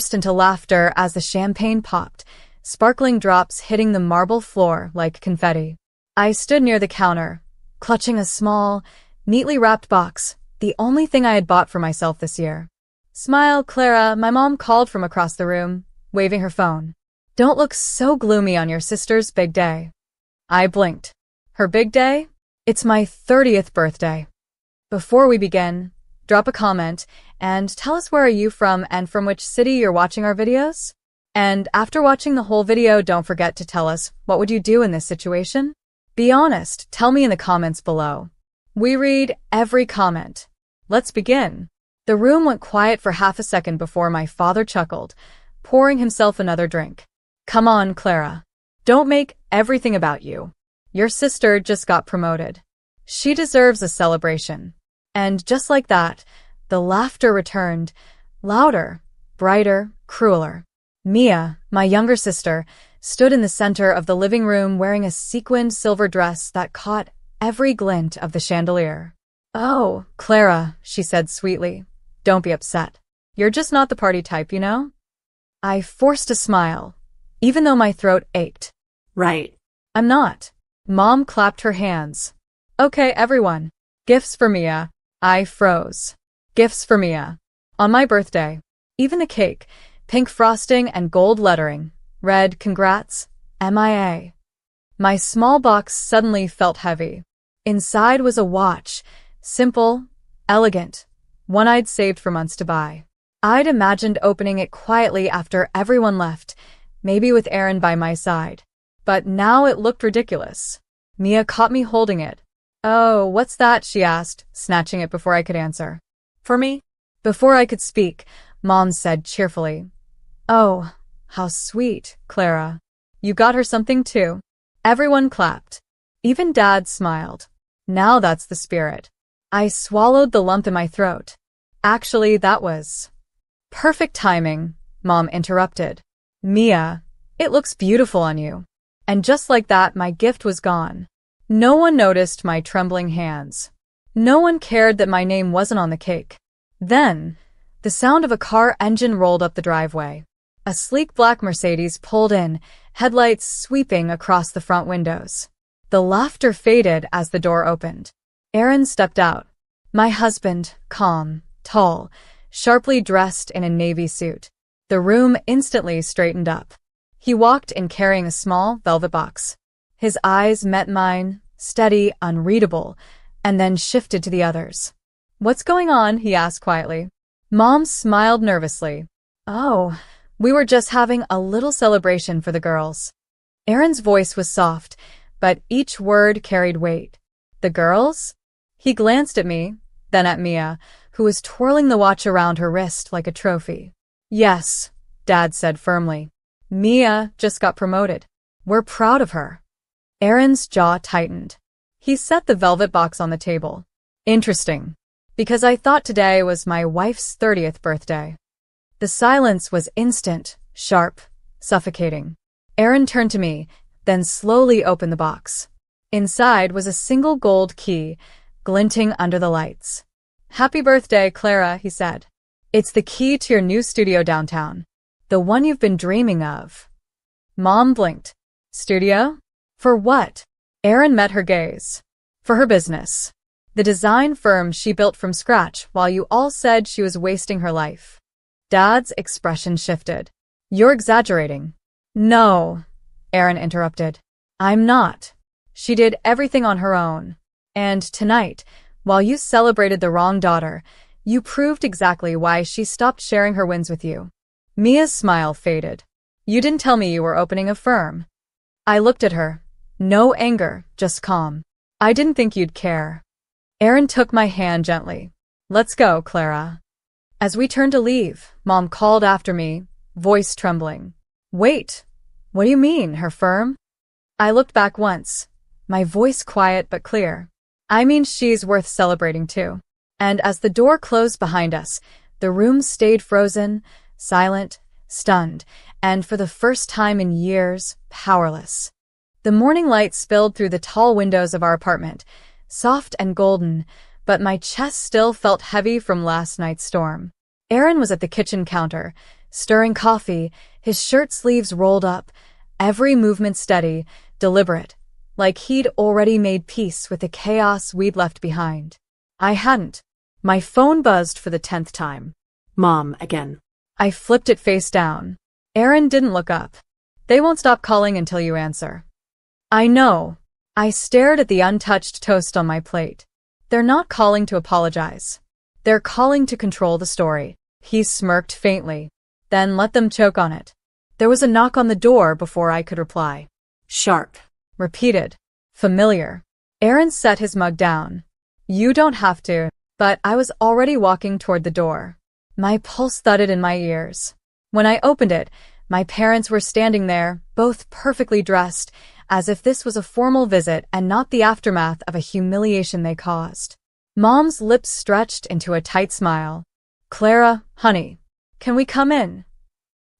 burst into laughter as the champagne popped, sparkling drops hitting the marble floor like confetti. I stood near the counter, clutching a small, neatly wrapped box, the only thing I had bought for myself this year. "Smile, Clara," my mom called from across the room, waving her phone. "Don't look so gloomy on your sister's big day." I blinked. Her big day? It's my 30th birthday. Before we begin, drop a comment and tell us where are you from and from which city you're watching our videos? And after watching the whole video, don't forget to tell us what would you do in this situation? Be honest, tell me in the comments below. We read every comment. Let's begin. The room went quiet for half a second before my father chuckled, pouring himself another drink. "Come on, Clara. Don't make everything about you. Your sister just got promoted. She deserves a celebration." And just like that, the laughter returned, louder, brighter, crueler. Mia, my younger sister, stood in the center of the living room wearing a sequined silver dress that caught every glint of the chandelier. "Oh, Clara," she said sweetly, "don't be upset. You're just not the party type, you know?" I forced a smile, even though my throat ached. Right. "I'm not." Mom clapped her hands. "Okay, everyone. Gifts for Mia." I froze. Gifts for Mia. On my birthday. Even the cake, pink frosting and gold lettering, read, "Congrats, MIA." My small box suddenly felt heavy. Inside was a watch, simple, elegant, one I'd saved for months to buy. I'd imagined opening it quietly after everyone left, maybe with Aaron by my side. But now it looked ridiculous. Mia caught me holding it. "Oh, what's that?" she asked, snatching it before I could answer. For me? Before I could speak, Mom said cheerfully, "Oh, how sweet, Clara. You got her something too." Everyone clapped. Even Dad smiled. Now that's the spirit. I swallowed the lump in my throat. Actually, that was perfect timing, Mom interrupted. "Mia, it looks beautiful on you." And just like that, my gift was gone. No one noticed my trembling hands. No one cared that my name wasn't on the cake. Then, the sound of a car engine rolled up the driveway. A sleek black Mercedes pulled in, headlights sweeping across the front windows. The laughter faded as the door opened. Aaron stepped out. My husband, calm, tall, sharply dressed in a navy suit. The room instantly straightened up. He walked in carrying a small velvet box. His eyes met mine, steady, unreadable, and then shifted to the others. "What's going on?" he asked quietly. Mom smiled nervously. "Oh, we were just having a little celebration for the girls." Aaron's voice was soft, but each word carried weight. "The girls?" He glanced at me, then at Mia, who was twirling the watch around her wrist like a trophy. "Yes," Dad said firmly. "Mia just got promoted. We're proud of her." Aaron's jaw tightened. He set the velvet box on the table. "Interesting, because I thought today was my wife's 30th birthday." The silence was instant, sharp, suffocating. Aaron turned to me, then slowly opened the box. Inside was a single gold key, glinting under the lights. "Happy birthday, Clara," he said. "It's the key to your new studio downtown. The one you've been dreaming of." Mom blinked. "Studio? For what?" Aaron met her gaze. "For her business. The design firm she built from scratch while you all said she was wasting her life." Dad's expression shifted. "You're exaggerating." "No," Aaron interrupted. "I'm not. She did everything on her own. And tonight, while you celebrated the wrong daughter, you proved exactly why she stopped sharing her wins with you." Mia's smile faded. "You didn't tell me you were opening a firm." I looked at her. No anger, just calm. "I didn't think you'd care." Aaron took my hand gently. "Let's go, Clara." As we turned to leave, Mom called after me, voice trembling. "Wait, what do you mean, her firm?" I looked back once, my voice quiet but clear. "I mean she's worth celebrating too." And as the door closed behind us, the room stayed frozen, silent, stunned, and for the first time in years, powerless. The morning light spilled through the tall windows of our apartment, soft and golden, but my chest still felt heavy from last night's storm. Aaron was at the kitchen counter, stirring coffee, his shirt sleeves rolled up, every movement steady, deliberate, like he'd already made peace with the chaos we'd left behind. I hadn't. My phone buzzed for the 10th time. Mom, again. I flipped it face down. Aaron didn't look up. They won't stop calling until you answer. I know. I stared at the untouched toast on my plate. They're not calling to apologize. They're calling to control the story. He smirked faintly, then let them choke on it. There was a knock on the door before I could reply. Sharp. Repeated. Familiar. Aaron set his mug down. You don't have to, but I was already walking toward the door. My pulse thudded in my ears. When I opened it, my parents were standing there, both perfectly dressed, as if this was a formal visit and not the aftermath of a humiliation they caused. Mom's lips stretched into a tight smile. Clara, honey, can we come in?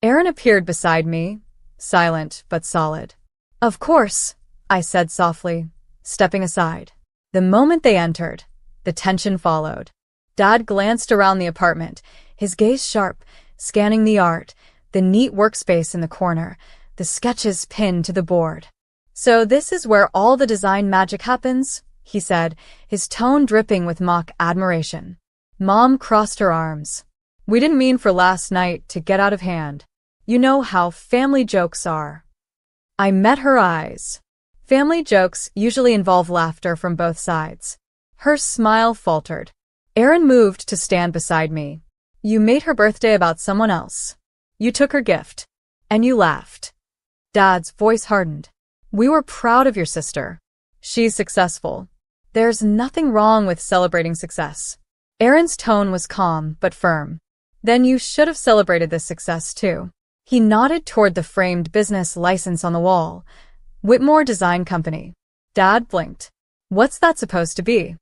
Aaron appeared beside me, silent but solid. Of course, I said softly, stepping aside. The moment they entered, the tension followed. Dad glanced around the apartment, his gaze sharp, scanning the art, the neat workspace in the corner, the sketches pinned to the board. So this is where all the design magic happens, he said, his tone dripping with mock admiration. Mom crossed her arms. We didn't mean for last night to get out of hand. You know how family jokes are. I met her eyes. Family jokes usually involve laughter from both sides. Her smile faltered. Aaron moved to stand beside me. You made her birthday about someone else. You took her gift. And you laughed. Dad's voice hardened. We were proud of your sister. She's successful. There's nothing wrong with celebrating success. Aaron's tone was calm but firm. Then you should have celebrated this success too. He nodded toward the framed business license on the wall. Whitmore Design Company. Dad blinked. What's that supposed to be?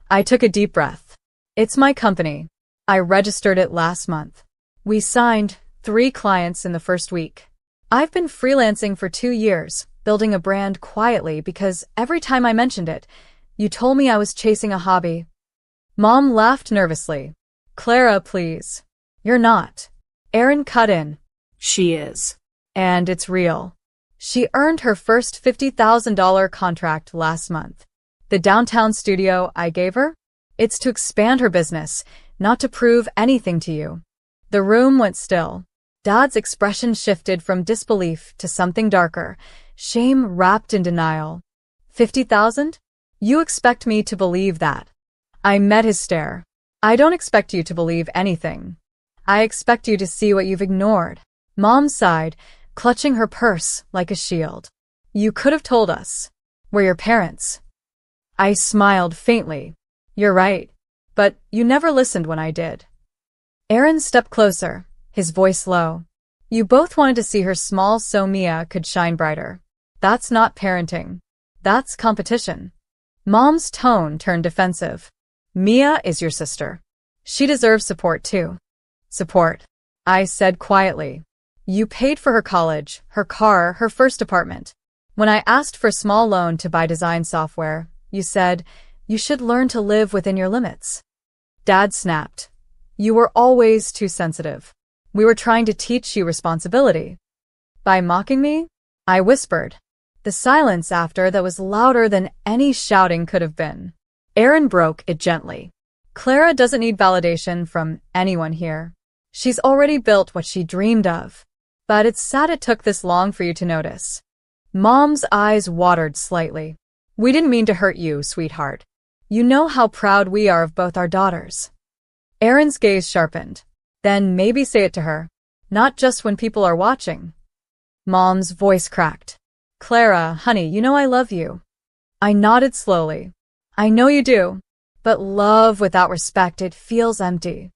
I took a deep breath. It's my company. I registered it last month. We signed 3 clients in the first week. I've been freelancing for 2 years, building a brand quietly because every time I mentioned it, you told me I was chasing a hobby. Mom laughed nervously. Clara, please. You're not. Aaron cut in. She is. And it's real. She earned her first $50,000 contract last month. The downtown studio I gave her? It's to expand her business, not to prove anything to you. The room went still. Dad's expression shifted from disbelief to something darker, shame wrapped in denial. 50,000? You expect me to believe that? I met his stare. I don't expect you to believe anything. I expect you to see what you've ignored. Mom sighed, clutching her purse like a shield. You could have told us. We're your parents. I smiled faintly. You're right. But you never listened when I did. Aaron stepped closer, his voice low. You both wanted to see her small so Mia could shine brighter. That's not parenting. That's competition. Mom's tone turned defensive. Mia is your sister. She deserves support too. Support, I said quietly. You paid for her college, her car, her first apartment. When I asked for a small loan to buy design software, you said, you should learn to live within your limits. Dad snapped. You were always too sensitive. We were trying to teach you responsibility. By mocking me? I whispered. The silence after that was louder than any shouting could have been. Aaron broke it gently. Clara doesn't need validation from anyone here. She's already built what she dreamed of. But it's sad it took this long for you to notice. Mom's eyes watered slightly. We didn't mean to hurt you, sweetheart. You know how proud we are of both our daughters. Aaron's gaze sharpened. Then maybe say it to her. Not just when people are watching. Mom's voice cracked. Clara, honey, you know I love you. I nodded slowly. I know you do. But love without respect, it feels empty.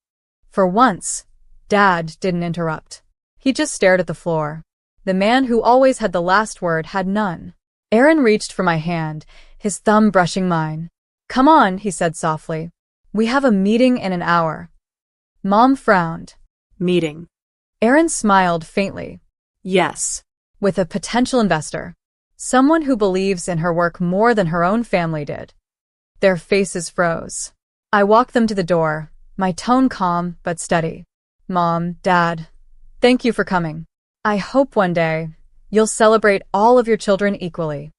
For once, Dad didn't interrupt. He just stared at the floor. The man who always had the last word had none. Aaron reached for my hand, his thumb brushing mine. Come on, he said softly. We have a meeting in an hour. Mom frowned. Meeting. Aaron smiled faintly. Yes. With a potential investor. Someone who believes in her work more than her own family did. Their faces froze. I walked them to the door, my tone calm but steady. Mom, Dad, Thank you for coming. I hope one day you'll celebrate all of your children equally.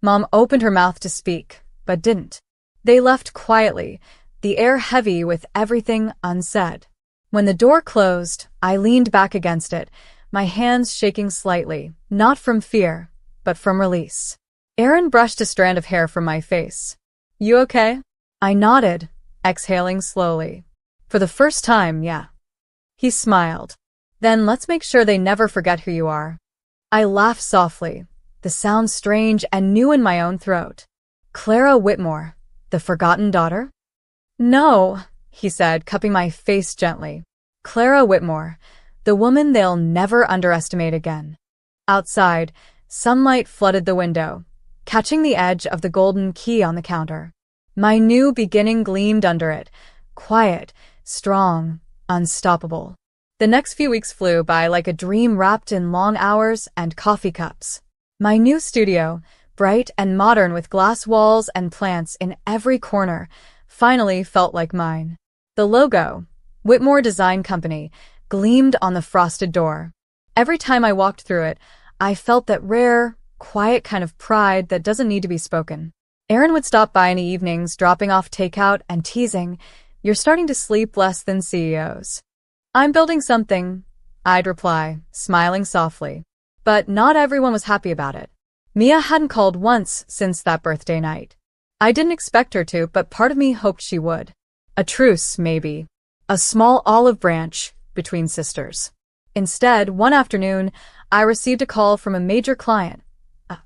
Mom opened her mouth to speak, but didn't. They left quietly, the air heavy with everything unsaid. When the door closed, I leaned back against it, my hands shaking slightly, not from fear, but from release. Aaron brushed a strand of hair from my face. You okay? I nodded, exhaling slowly. For the first time, yeah. He smiled. Then let's make sure they never forget who you are. I laughed softly, the sound strange and new in my own throat. Clara Whitmore, the forgotten daughter? No, he said, cupping my face gently. Clara Whitmore, the woman they'll never underestimate again. Outside, sunlight flooded the window, catching the edge of the golden key on the counter. My new beginning gleamed under it, quiet, strong, unstoppable. The next few weeks flew by like a dream wrapped in long hours and coffee cups. My new studio, bright and modern with glass walls and plants in every corner, finally felt like mine. The logo, Whitmore Design Company, gleamed on the frosted door. Every time I walked through it, I felt that rare, quiet kind of pride that doesn't need to be spoken. Aaron would stop by in the evenings, dropping off takeout and teasing, "You're starting to sleep less than CEOs." "I'm building something," I'd reply, smiling softly. But not everyone was happy about it. Mia hadn't called once since that birthday night. I didn't expect her to, but part of me hoped she would. A truce, maybe. A small olive branch between sisters. Instead, one afternoon, I received a call from a major client,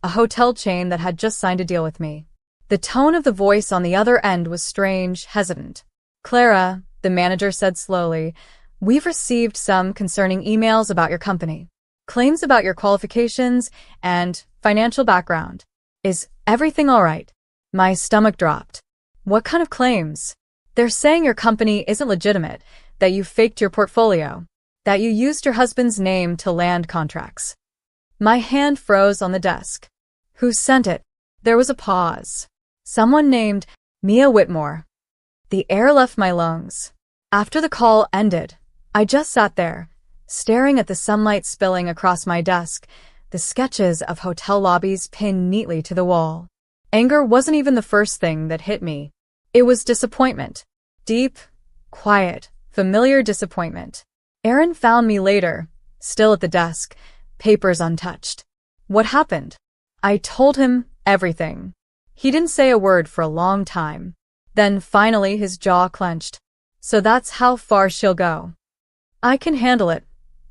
a hotel chain that had just signed a deal with me. The tone of the voice on the other end was strange, hesitant. "Clara," the manager said slowly, "we've received some concerning emails about your company. Claims about your qualifications and financial background. Is everything all right?" My stomach dropped. "What kind of claims?" "They're saying your company isn't legitimate, that you faked your portfolio, that you used your husband's name to land contracts." My hand froze on the desk. "Who sent it?" There was a pause. "Someone named Mia Whitmore." The air left my lungs. After the call ended, I just sat there, staring at the sunlight spilling across my desk, the sketches of hotel lobbies pinned neatly to the wall. Anger wasn't even the first thing that hit me. It was disappointment. Deep, quiet, familiar disappointment. Aaron found me later, still at the desk, papers untouched. "What happened?" I told him everything. He didn't say a word for a long time. Then finally his jaw clenched. "So that's how far she'll go." "I can handle it,"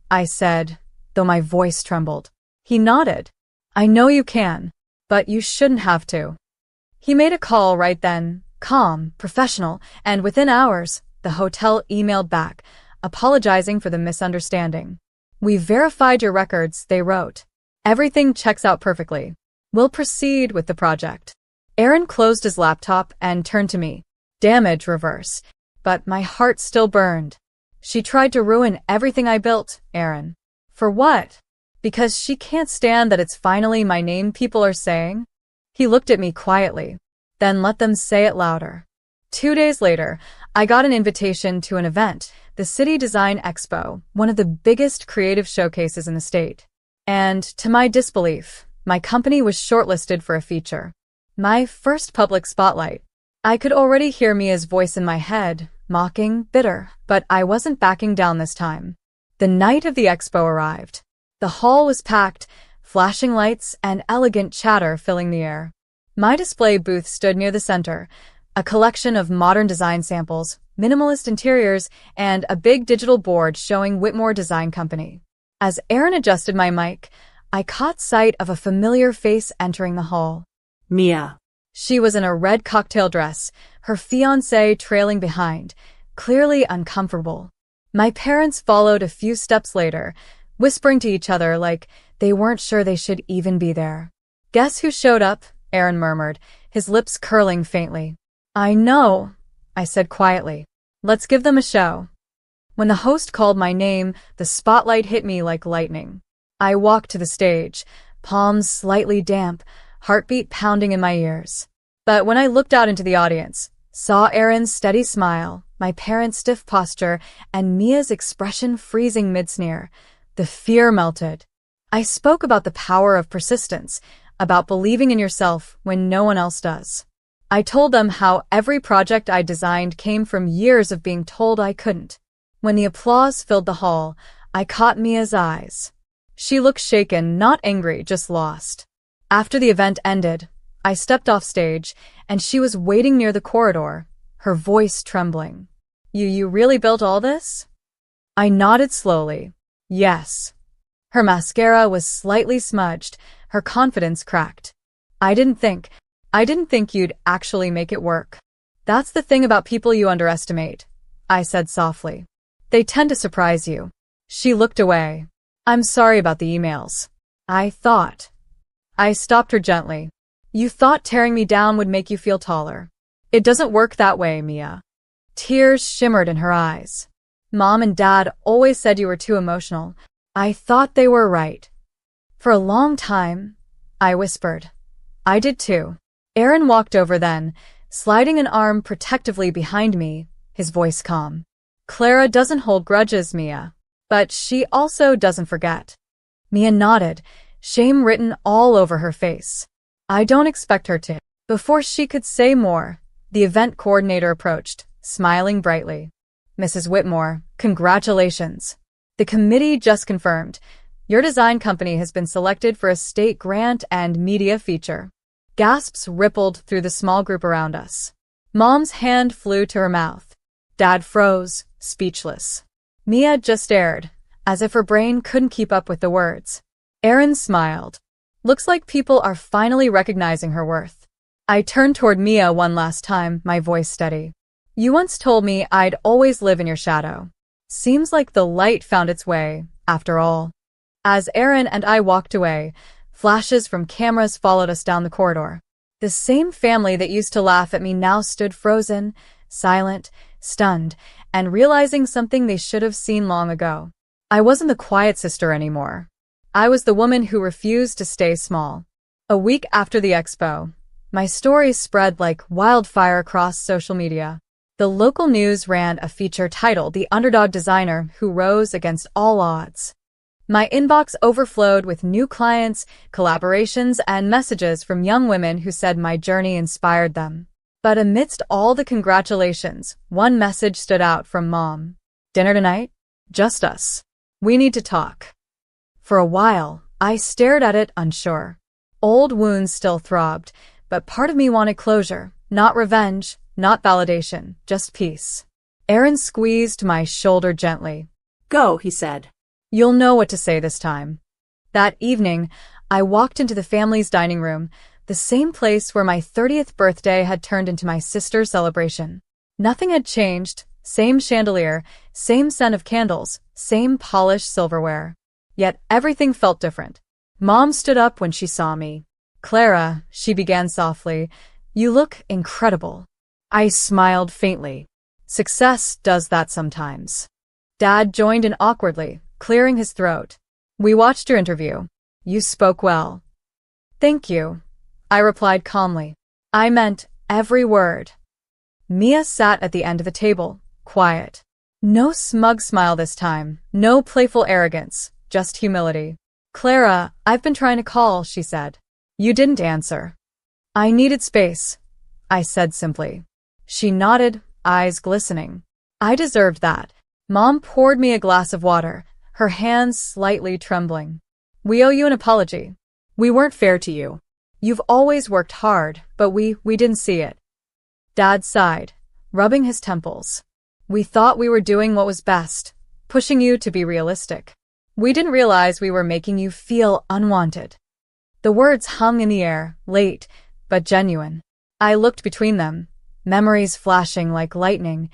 I said, though my voice trembled. He nodded. "I know you can, but you shouldn't have to." He made a call right then, calm, professional, and within hours, the hotel emailed back, apologizing for the misunderstanding. "We verified your records," they wrote. "Everything checks out perfectly. We'll proceed with the project." Aaron closed his laptop and turned to me. Damage reverse. But my heart still burned. "She tried to ruin everything I built, Aaron." "For what?" "Because she can't stand that it's finally my name people are saying." He looked at me quietly. "Then let them say it louder." 2 days later, I got an invitation to an event, the City Design Expo, one of the biggest creative showcases in the state. And, to my disbelief, my company was shortlisted for a feature. My first public spotlight. I could already hear Mia's voice in my head, mocking, bitter, but I wasn't backing down this time. The night of the expo arrived. The hall was packed, flashing lights and elegant chatter filling the air. My display booth stood near the center, a collection of modern design samples, minimalist interiors, and a big digital board showing Whitmore Design Company. As Aaron adjusted my mic, I caught sight of a familiar face entering the hall. Mia. She was in a red cocktail dress, her fiancé trailing behind, clearly uncomfortable. My parents followed a few steps later, whispering to each other like they weren't sure they should even be there. "Guess who showed up?" Aaron murmured, his lips curling faintly. "I know," I said quietly. "Let's give them a show." When the host called my name, the spotlight hit me like lightning. I walked to the stage, palms slightly damp, heartbeat pounding in my ears. But when I looked out into the audience, saw Aaron's steady smile, my parents' stiff posture, and Mia's expression freezing mid-sneer, The fear melted. I spoke about the power of persistence, about believing in yourself when no one else does. I told them how every project I designed came from years of being told I couldn't. When the applause filled the hall, I caught Mia's eyes. She looked shaken, not angry, just lost. After the event ended, I stepped off stage, and she was waiting near the corridor, her voice trembling. You really built all this? I nodded slowly. Yes. Her mascara was slightly smudged, her confidence cracked. I didn't think you'd actually make it work. That's the thing about people you underestimate, I said softly. They tend to surprise you. She looked away. I'm sorry about the emails. I stopped her gently. You thought tearing me down would make you feel taller. It doesn't work that way, Mia. Tears shimmered in her eyes. Mom and Dad always said you were too emotional. I thought they were right. For a long time, I whispered. I did too. Aaron walked over then, sliding an arm protectively behind me, his voice calm. Clara doesn't hold grudges, Mia. But she also doesn't forget. Mia nodded, shame written all over her face. I don't expect her to. Before she could say more, the event coordinator approached, smiling brightly. Mrs. Whitmore, congratulations. The committee just confirmed. Your design company has been selected for a state grant and media feature. Gasps rippled through the small group around us. Mom's hand flew to her mouth. Dad froze, speechless. Mia just stared, as if her brain couldn't keep up with the words. Aaron smiled. Looks like people are finally recognizing her worth. I turned toward Mia one last time, my voice steady. You once told me I'd always live in your shadow. Seems like the light found its way, after all. As Aaron and I walked away, flashes from cameras followed us down the corridor. The same family that used to laugh at me now stood frozen, silent, stunned, and realizing something they should have seen long ago. I wasn't the quiet sister anymore. I was the woman who refused to stay small. A week after the expo, my stories spread like wildfire across social media. The local news ran a feature titled The Underdog Designer Who Rose Against All Odds. My inbox overflowed with new clients, collaborations, and messages from young women who said my journey inspired them. But amidst all the congratulations, one message stood out from Mom. Dinner tonight? Just us. We need to talk. For a while, I stared at it unsure. Old wounds still throbbed, but part of me wanted closure, not revenge, not validation, just peace. Aaron squeezed my shoulder gently. Go, he said. You'll know what to say this time. That evening, I walked into the family's dining room, the same place where my 30th birthday had turned into my sister's celebration. Nothing had changed, same chandelier, same scent of candles, same polished silverware. Yet everything felt different. Mom stood up when she saw me. Clara, she began softly, you look incredible. I smiled faintly. Success does that sometimes. Dad joined in awkwardly, clearing his throat. We watched your interview. You spoke well. Thank you, I replied calmly. I meant every word. Mia sat at the end of the table, quiet. No smug smile this time, no playful arrogance, just humility. Clara, I've been trying to call, she said. You didn't answer. I needed space, I said simply. She nodded, eyes glistening. I deserved that. Mom poured me a glass of water, her hands slightly trembling. We owe you an apology. We weren't fair to you. You've always worked hard, but we didn't see it. Dad sighed, rubbing his temples. We thought we were doing what was best, pushing you to be realistic. We didn't realize we were making you feel unwanted. The words hung in the air, late, but genuine. I looked between them, memories flashing like lightning,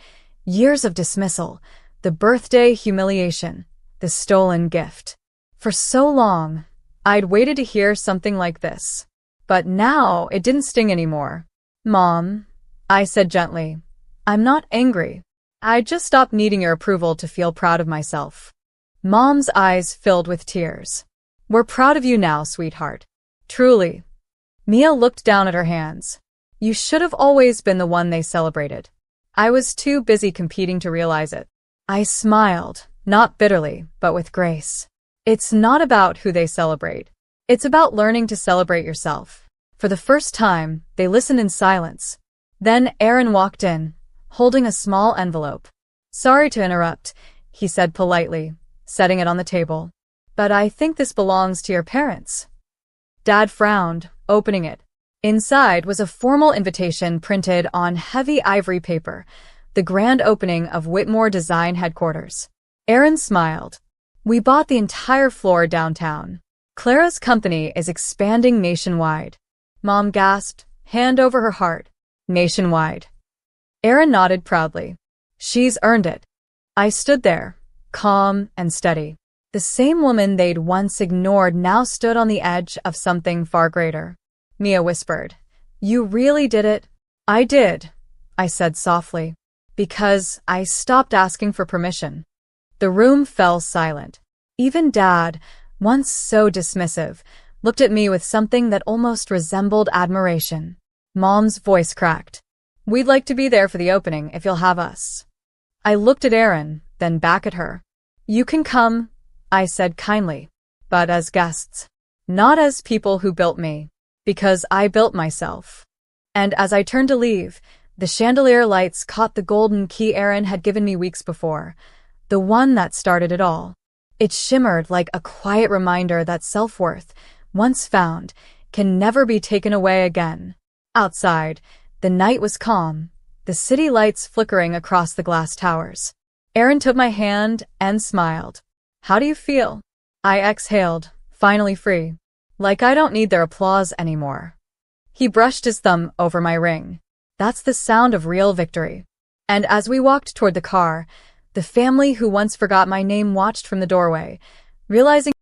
years of dismissal, the birthday humiliation, the stolen gift. For so long, I'd waited to hear something like this. But now it didn't sting anymore. Mom, I said gently, I'm not angry. I just stopped needing your approval to feel proud of myself. Mom's eyes filled with tears. We're proud of you now, sweetheart. Truly. Mia looked down at her hands. You should have always been the one they celebrated. I was too busy competing to realize it. I smiled, not bitterly, but with grace. It's not about who they celebrate. It's about learning to celebrate yourself. For the first time, they listened in silence. Then Aaron walked in, holding a small envelope. Sorry to interrupt, he said politely, setting it on the table. But I think this belongs to your parents. Dad frowned, opening it. Inside was a formal invitation printed on heavy ivory paper, the grand opening of Whitmore Design Headquarters. Aaron smiled. We bought the entire floor downtown. Clara's company is expanding nationwide. Mom gasped, hand over her heart. Nationwide. Aaron nodded proudly. She's earned it. I stood there, calm and steady. The same woman they'd once ignored now stood on the edge of something far greater. Mia whispered, You really did it? I did, I said softly, because I stopped asking for permission. The room fell silent. Even Dad, once so dismissive, looked at me with something that almost resembled admiration. Mom's voice cracked. We'd like to be there for the opening if you'll have us. I looked at Aaron, then back at her. You can come, I said kindly, but as guests, not as people who built me, because I built myself. And as I turned to leave, the chandelier lights caught the golden key Aaron had given me weeks before, the one that started it all. It shimmered like a quiet reminder that self-worth, once found, can never be taken away again. Outside, the night was calm, the city lights flickering across the glass towers. Aaron took my hand and smiled. How do you feel? I exhaled, finally free. Like I don't need their applause anymore. He brushed his thumb over my ring. That's the sound of real victory. And as we walked toward the car, the family who once forgot my name watched from the doorway, realizing